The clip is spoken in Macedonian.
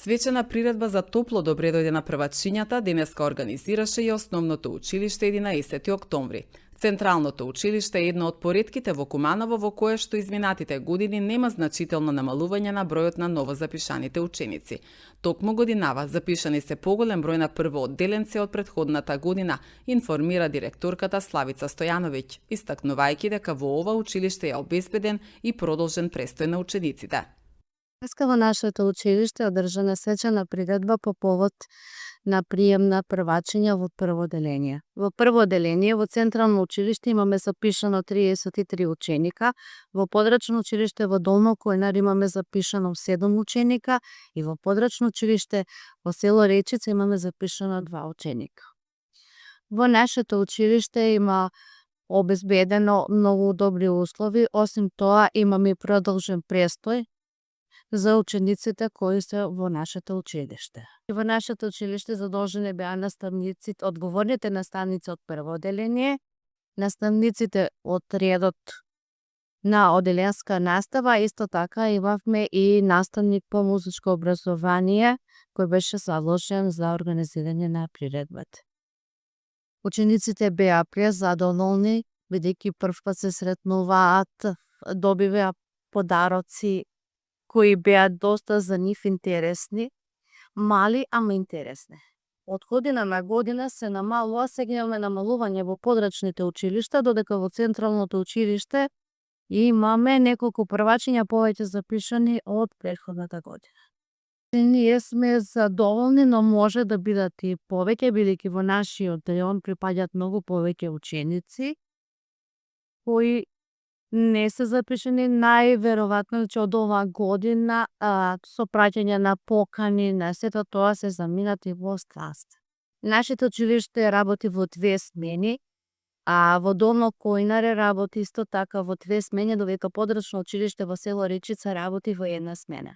Свечена приредба за топло добре дојде на првачињата денеска организираше и Основното училиште 11 октомври. Централното училиште е едно од поретките во Куманово во кое што изминатите години нема значително намалување на бројот на новозапишаните ученици. Токму годинава запишани се поголем број на првоодделенци од претходната година, информира директорката Славица Стојановиќ, истакнувајќи дека во ова училиште е обезбеден и продолжен престој на учениците. Денеска во нашето училиште одржана свечена приредба по повод на прием на првачиња во прво оделение. Во прво оделение во Централно училиште имаме запишано 33 ученика, во Подрачно училиште во Долно Којнар имаме запишано 7 ученика и во Подрачно училиште во село Речица имаме запишано 2 ученика. Во нашето училиште има обезбедено многу добри услови, осим тоа имаме и продолжен престој за учениците кои се во нашето училиште. Во нашето училиште задолжени беа наставниците, одговорните наставници од прво оделение, наставниците од редот на оделенска настава, исто така имавме и наставник по музичко образование кој беше задолжен за организирање на приредбата. Учениците беа презадоволни, бидејќи првпат се сретнуваат, добиваа подароци кои беа доста за нив интересни, мали, ама интересни. Од година на година се намалува, сега имаме намалување во подрачните училишта, додека во Централното училиште имаме неколку првачиња повеќе запишани од претходната година. Ние сме задоволни, но може да бидат и повеќе, бидејќи во нашиот реон припаѓаат многу повеќе ученици кои не се запишани, најверојатно од оваа година со праќање на покани, на сето тоа се заминати во страст. Нашето училиште работи во 2 смени, а во Долно Којнаре работи исто така во 2 смени, додека Подрачно училиште во село Речица работи во 1 смена.